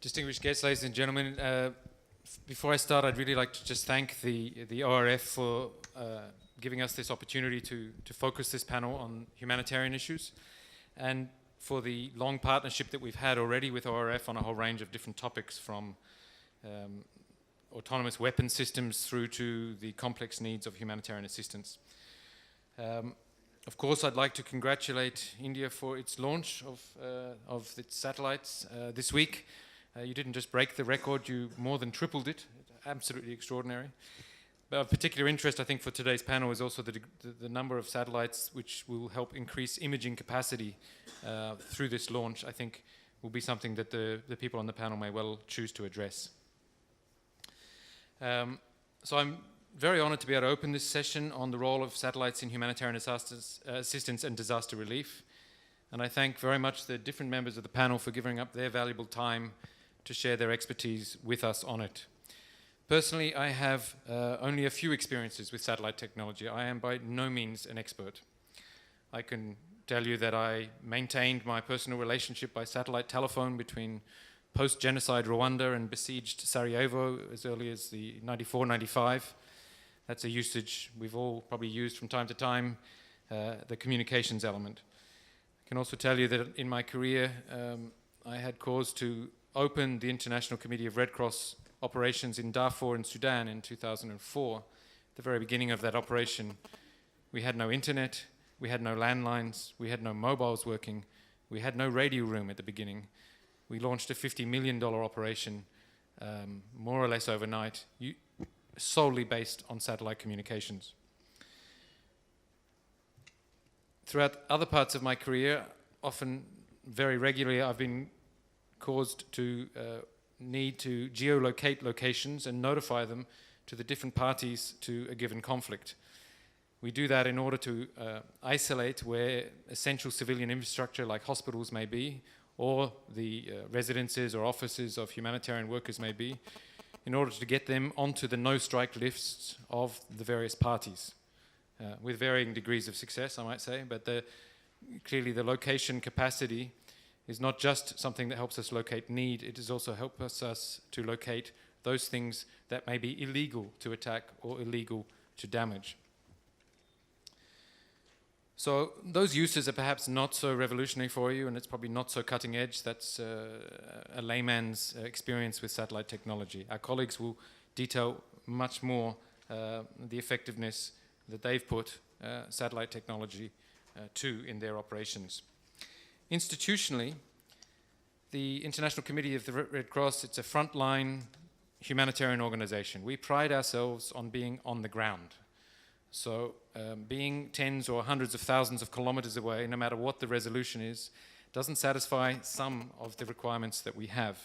Distinguished guests, ladies and gentlemen, before I start, I'd really like to just thank the ORF for giving us this opportunity to focus this panel on humanitarian issues, and for the long partnership that we've had already with ORF on a whole range of different topics, from autonomous weapon systems through to the complex needs of humanitarian assistance. Of course, I'd like to congratulate India for its launch of its satellites this week. You didn't just break the record, you more than tripled it. Absolutely extraordinary. But of particular interest, I think, for today's panel is also the number of satellites which will help increase imaging capacity through this launch. I think will be something that the people on the panel may well choose to address. So I'm very honored to be able to open this session on the role of satellites in humanitarian assistance and disaster relief. And I thank very much the different members of the panel for giving up their valuable time to share their expertise with us on it. Personally, I have only a few experiences with satellite technology. I am by no means an expert. I can tell you that I maintained my personal relationship by satellite telephone between post-genocide Rwanda and besieged Sarajevo as early as the 94-95. That's a usage we've all probably used from time to time, the communications element. I can also tell you that in my career, I had cause to open the International Committee of Red Cross operations in Darfur and Sudan in 2004. At the very beginning of that operation, we had no internet, we had no landlines, we had no mobiles working, we had no radio room at the beginning. We launched a $50 million operation, more or less overnight, solely based on satellite communications. Throughout other parts of my career, often very regularly, I've been caused to need to geolocate locations and notify them to the different parties to a given conflict. We do that in order to isolate where essential civilian infrastructure like hospitals may be, or the residences or offices of humanitarian workers may be, in order to get them onto the no-strike lists of the various parties, with varying degrees of success, I might say, but clearly the location capacity is not just something that helps us locate need, it is also helps us to locate those things that may be illegal to attack or illegal to damage. So those uses are perhaps not so revolutionary for you, and it's probably not so cutting edge. That's a layman's experience with satellite technology. Our colleagues will detail much more the effectiveness that they've put satellite technology to in their operations. Institutionally, the International Committee of the Red Cross, it's a frontline humanitarian organization. We pride ourselves on being on the ground. So being tens or hundreds of thousands of kilometers away, no matter what the resolution is, doesn't satisfy some of the requirements that we have.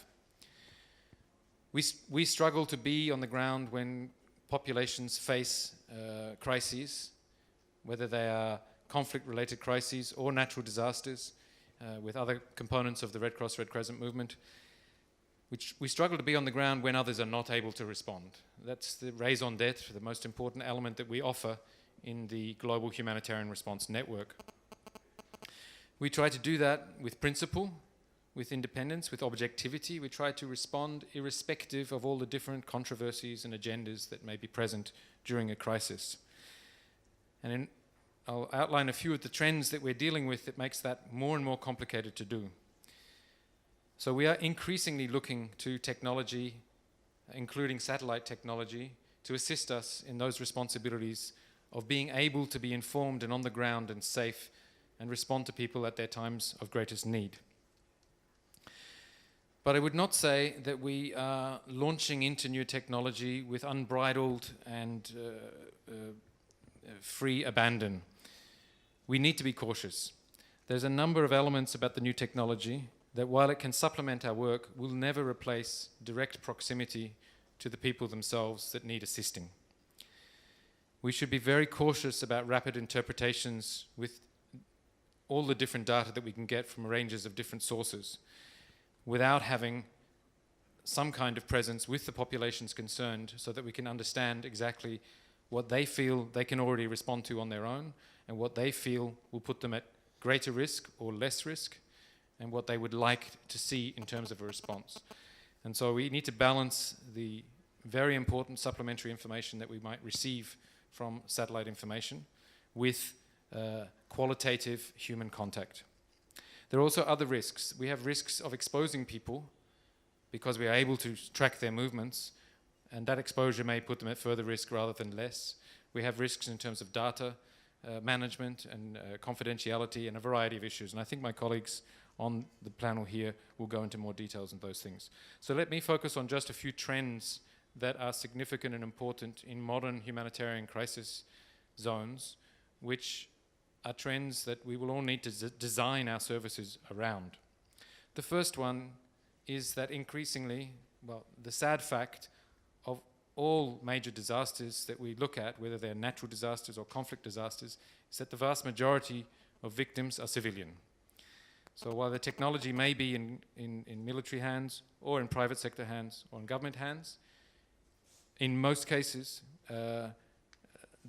We struggle to be on the ground when populations face crises, whether they are conflict-related crises or natural disasters, with other components of the Red Cross, Red Crescent movement. We struggle to be on the ground when others are not able to respond. That's the raison d'etre, the most important element that we offer in the global humanitarian response network. We try to do that with principle, with independence, with objectivity. We try to respond irrespective of all the different controversies and agendas that may be present during a crisis. And I'll outline a few of the trends that we're dealing with that makes that more and more complicated to do. So we are increasingly looking to technology, including satellite technology, to assist us in those responsibilities of being able to be informed and on the ground and safe and respond to people at their times of greatest need. But I would not say that we are launching into new technology with unbridled and free abandon. We need to be cautious. There's a number of elements about the new technology that, while it can supplement our work, will never replace direct proximity to the people themselves that need assisting. We should be very cautious about rapid interpretations with all the different data that we can get from ranges of different sources, without having some kind of presence with the populations concerned so that we can understand exactly what they feel they can already respond to on their own, and what they feel will put them at greater risk or less risk, and what they would like to see in terms of a response. And so we need to balance the very important supplementary information that we might receive from satellite information with qualitative human contact. There are also other risks. We have risks of exposing people because we are able to track their movements, and that exposure may put them at further risk rather than less. We have risks in terms of data management and confidentiality and a variety of issues. And I think my colleagues on the panel here will go into more details on those things. So let me focus on just a few trends that are significant and important in modern humanitarian crisis zones, which are trends that we will all need to design our services around. The first one is that increasingly, well, the sad fact of all major disasters that we look at, whether they're natural disasters or conflict disasters, is that the vast majority of victims are civilian. So while the technology may be in military hands or in private sector hands or in government hands, in most cases, the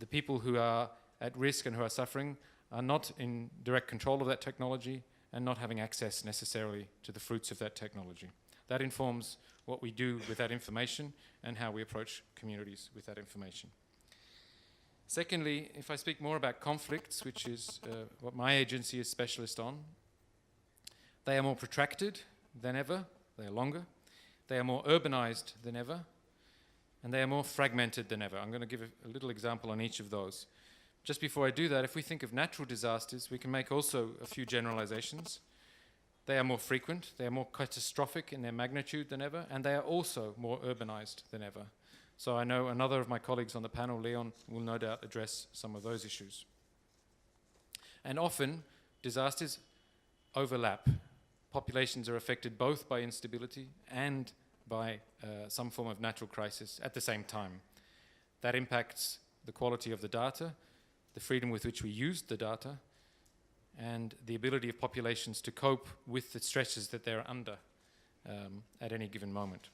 people who are at risk and who are suffering are not in direct control of that technology and not having access necessarily to the fruits of that technology. That informs what we do with that information and how we approach communities with that information. Secondly, if I speak more about conflicts, which is what my agency is specialist on, they are more protracted than ever, they are longer, they are more urbanized than ever, and they are more fragmented than ever. I'm going to give a little example on each of those. Just before I do that, if we think of natural disasters, we can make also a few generalizations. They are more frequent, they are more catastrophic in their magnitude than ever, and they are also more urbanized than ever. So I know another of my colleagues on the panel, Leon, will no doubt address some of those issues. And often, disasters overlap. Populations are affected both by instability and by some form of natural crisis at the same time. That impacts the quality of the data, the freedom with which we use the data, and the ability of populations to cope with the stresses that they're under at any given moment.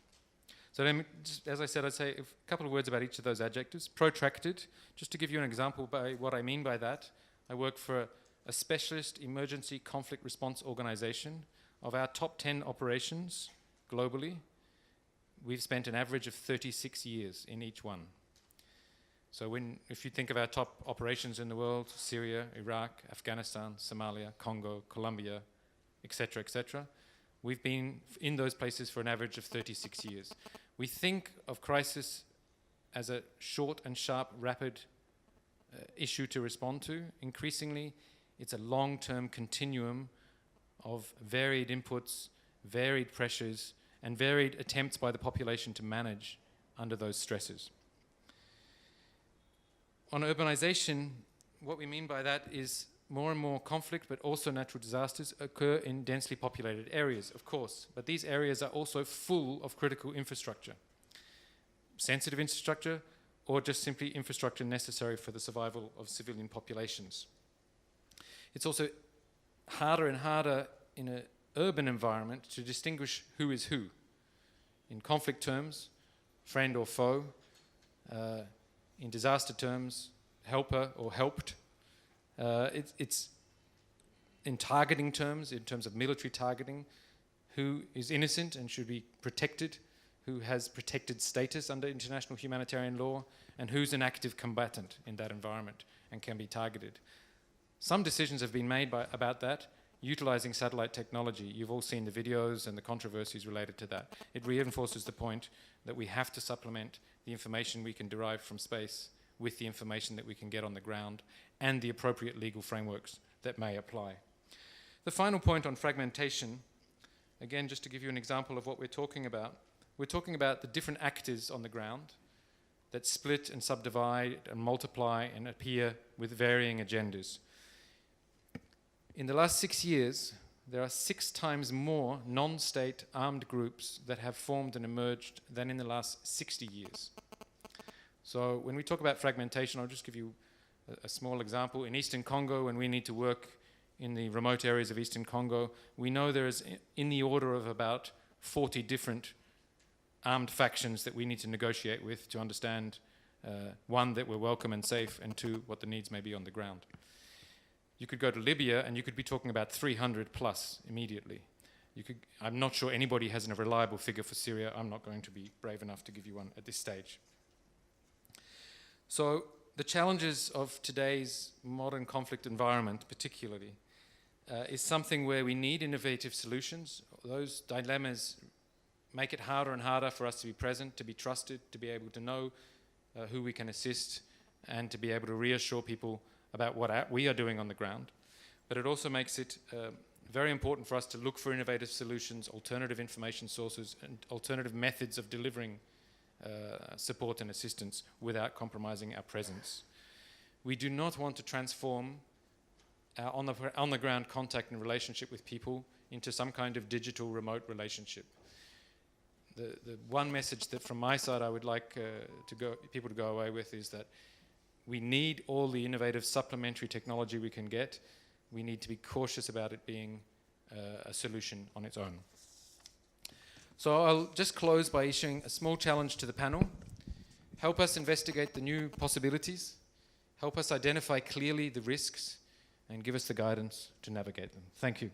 So let me, just, as I said, I'd say a couple of words about each of those adjectives. Protracted, just to give you an example by what I mean by that, I work for a specialist emergency conflict response organization. Of our top 10 operations globally, we've spent an average of 36 years in each one. So if you think of our top operations in the world, Syria, Iraq, Afghanistan, Somalia, Congo, Colombia, etc., we've been in those places for an average of 36 years. We think of crisis as a short and sharp, rapid issue to respond to. Increasingly, it's a long-term continuum of varied inputs, varied pressures, and varied attempts by the population to manage under those stresses. On urbanization, what we mean by that is more and more conflict, but also natural disasters occur in densely populated areas, of course, but these areas are also full of critical infrastructure, sensitive infrastructure, or just simply infrastructure necessary for the survival of civilian populations. It's also harder and harder in an urban environment to distinguish who is who. In conflict terms, friend or foe. In disaster terms, helper or helped. It's in targeting terms, in terms of military targeting, who is innocent and should be protected, who has protected status under international humanitarian law, and who's an active combatant in that environment and can be targeted. Some decisions have been made about that, utilizing satellite technology. You've all seen the videos and the controversies related to that. It reinforces the point that we have to supplement the information we can derive from space with the information that we can get on the ground and the appropriate legal frameworks that may apply. The final point on fragmentation, again, just to give you an example of what we're talking about the different actors on the ground that split and subdivide and multiply and appear with varying agendas. In the last 6 years, there are 6 times more non-state armed groups that have formed and emerged than in the last 60 years. So when we talk about fragmentation, I'll just give you a small example. In Eastern Congo, when we need to work in the remote areas of Eastern Congo, we know there is in the order of about 40 different armed factions that we need to negotiate with to understand, one, that we're welcome and safe, and 2, what the needs may be on the ground. You could go to Libya and you could be talking about 300 plus immediately. I'm not sure anybody has a reliable figure for Syria. I'm not going to be brave enough to give you one at this stage. So the challenges of today's modern conflict environment particularly is something where we need innovative solutions. Those dilemmas make it harder and harder for us to be present, to be trusted, to be able to know who we can assist, and to be able to reassure people about what we are doing on the ground. But it also makes it very important for us to look for innovative solutions, alternative information sources, and alternative methods of delivering support and assistance without compromising our presence. We do not want to transform our on-the-ground contact and relationship with people into some kind of digital remote relationship. The one message that from my side I would like people to go away with is that we need all the innovative supplementary technology we can get. We need to be cautious about it being a solution on its own. So I'll just close by issuing a small challenge to the panel. Help us investigate the new possibilities. Help us identify clearly the risks and give us the guidance to navigate them. Thank you.